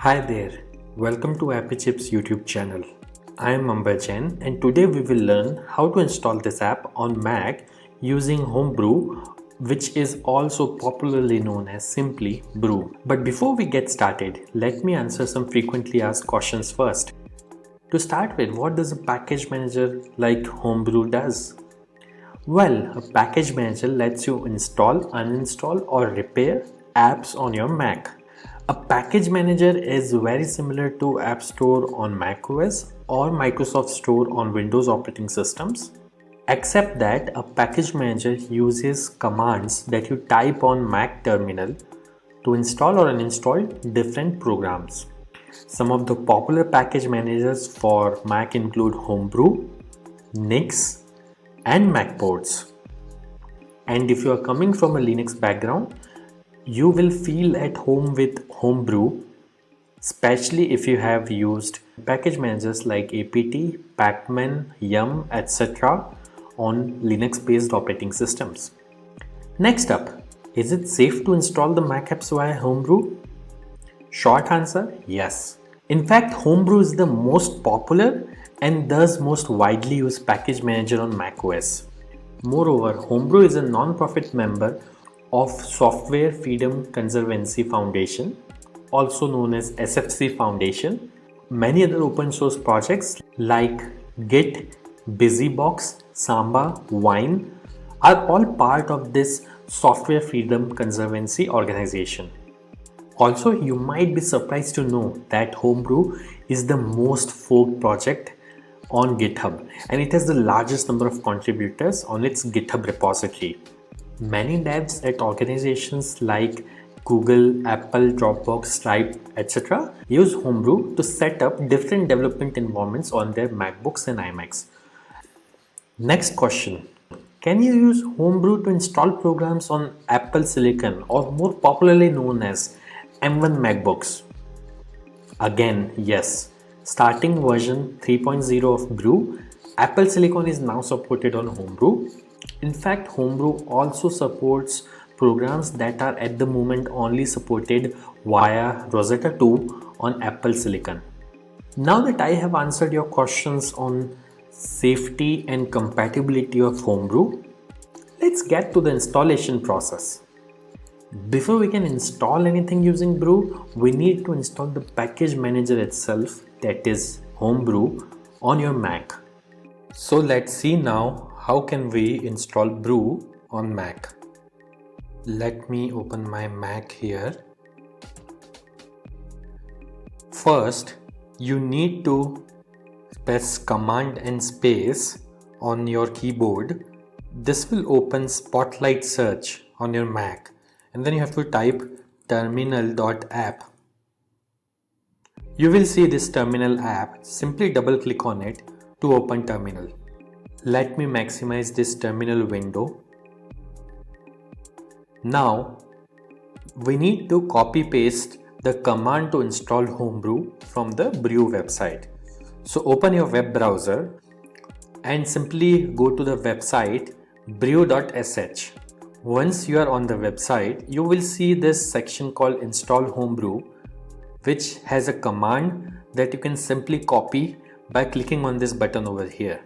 Hi there, welcome to Appy Chips YouTube channel. I am Amber Jain and today we will learn how to install this app on Mac using Homebrew, which is also popularly known as simply Brew. But before we get started, let me answer some frequently asked questions first. To start with, what does a package manager like Homebrew does? Well, a package manager lets you install, uninstall or repair apps on your Mac. A package manager is very similar to App Store on macOS or Microsoft Store on Windows operating systems, except that a package manager uses commands that you type on Mac terminal to install or uninstall different programs. Some of the popular package managers for Mac include Homebrew, Nix, and Macports. And if you are coming from a Linux background, you will feel at home with Homebrew, especially if you have used package managers like apt, pacman, yum, etc. on Linux based operating systems. Next up, is it safe to install the Mac apps via Homebrew? Short answer, yes. In fact, Homebrew is the most popular and thus most widely used package manager on macOS. Moreover, Homebrew is a non-profit member of Software Freedom Conservancy Foundation, also known as SFC Foundation. Many other open source projects like Git, BusyBox, Samba, Wine are all part of this Software Freedom Conservancy organization. Also, you might be surprised to know that Homebrew is the most forked project on GitHub and it has the largest number of contributors on its GitHub repository. Many devs at organizations like Google, Apple, Dropbox, Stripe, etc. use Homebrew to set up different development environments on their MacBooks and iMacs. Next question. Can you use Homebrew to install programs on Apple Silicon or more popularly known as M1 MacBooks? Again, yes. Starting version 3.0 of Brew, Apple Silicon is now supported on Homebrew. In fact, Homebrew also supports programs that are at the moment only supported via Rosetta 2 on Apple Silicon. Now that I have answered your questions on safety and compatibility of Homebrew, let's get to the installation process. Before we can install anything using Brew, we need to install the package manager itself, that is Homebrew, on your Mac. So let's see now how can we install Brew on Mac. Let me open my Mac here. First, you need to press Command and space on your keyboard. This will open Spotlight Search on your Mac. And then you have to type terminal.app. You will see this terminal app. Simply double click on it to open terminal. Let me maximize this terminal window. Now we need to copy paste the command to install Homebrew from the Brew website. So open your web browser and simply go to the website brew.sh. Once you are on the website, you will see this section called Install Homebrew, which has a command that you can simply copy by clicking on this button over here.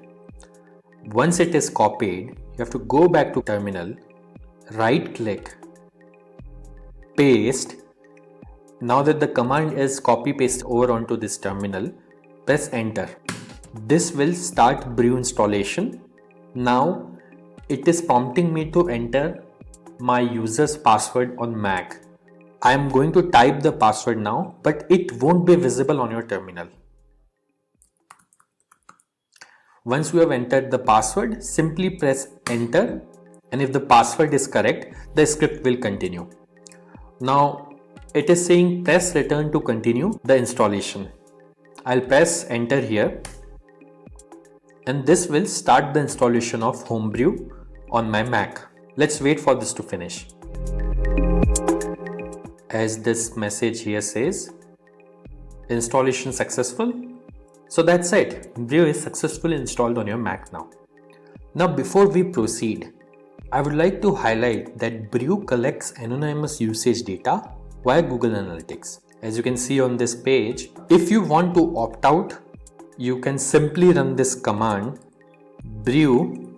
Once it is copied, you have to go back to terminal, right click, paste. Now that the command is copy paste over onto this terminal, press enter. This will start Brew installation. Now it is prompting me to enter my user's password on Mac. I am going to type the password now, but it won't be visible on your terminal. Once you have entered the password, simply press enter, and if the password is correct, the script will continue. Now it is saying press return to continue the installation. I'll press enter here, and this will start the installation of Homebrew on my Mac. Let's wait for this to finish. As this message here says, installation successful. So that's it. Brew is successfully installed on your Mac now. Now before we proceed, I would like to highlight that Brew collects anonymous usage data via Google Analytics. As you can see on this page, if you want to opt out, you can simply run this command brew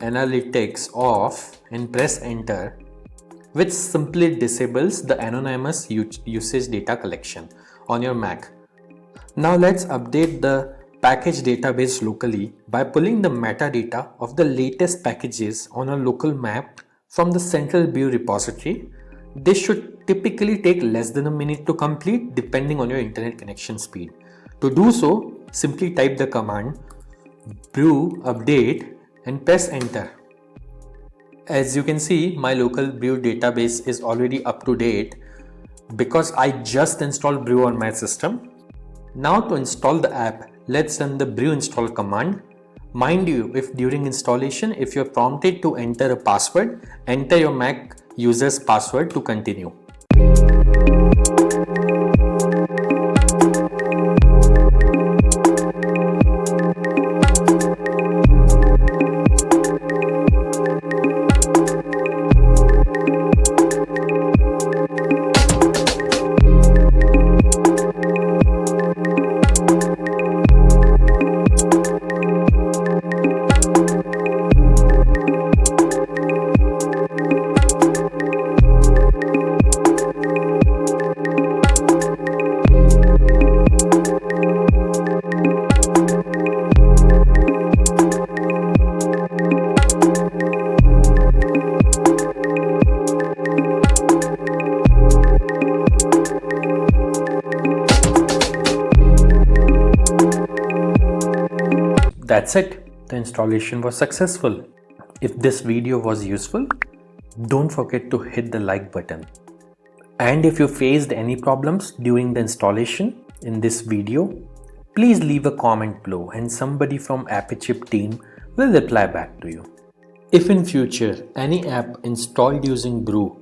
analytics off and press enter, which simply disables the anonymous usage data collection on your Mac. Now let's update the package database locally by pulling the metadata of the latest packages on a local map from the central Brew repository. This should typically take less than a minute to complete depending on your internet connection speed. To do so, simply type the command brew update and press enter. As you can see, my local Brew database is already up to date because I just installed Brew on my system. Now to install the app, let's run the brew install command. Mind you, if during installation, if you're prompted to enter a password, enter your Mac user's password to continue. That's it. The installation was successful. If this video was useful, don't forget to hit the like button. And if you faced any problems during the installation in this video, please leave a comment below and somebody from AppyChip team will reply back to you. If in future any app installed using Brew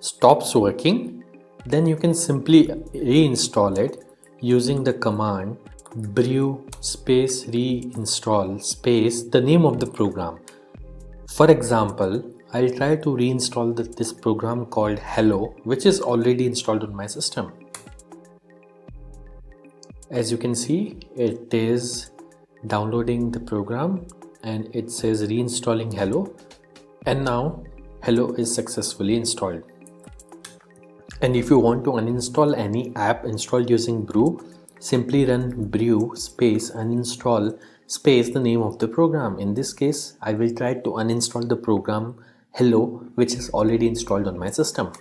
stops working, then you can simply reinstall it using the command brew space reinstall space the name of the program. For example, I'll try to reinstall this program called Hello, which is already installed on my system. As you can see, it is downloading the program and it says reinstalling Hello, and now Hello is successfully installed. And if you want to uninstall any app installed using Brew, simply run brew space uninstall space the name of the program. In this case, I will try to uninstall the program Hello, which is already installed on my system.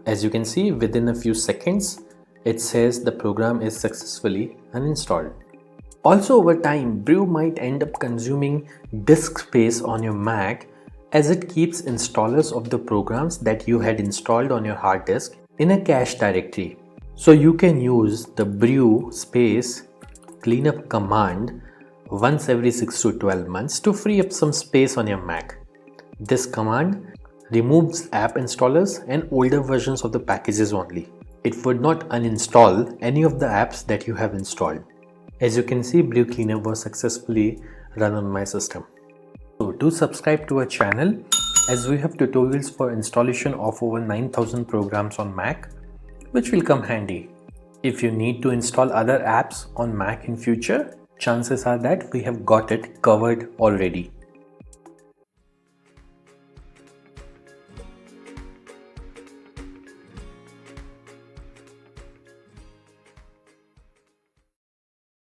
As you can see, within a few seconds, it says the program is successfully uninstalled. Also, over time, Brew might end up consuming disk space on your Mac as it keeps installers of the programs that you had installed on your hard disk in a cache directory. So you can use the brew space cleanup command once every 6 to 12 months to free up some space on your Mac. This command removes app installers and older versions of the packages only. It would not uninstall any of the apps that you have installed. As you can see, Brew cleanup was successfully run on my system. So do subscribe to our channel as we have tutorials for installation of over 9,000 programs on Mac, which will come handy. If you need to install other apps on Mac in future, chances are that we have got it covered already.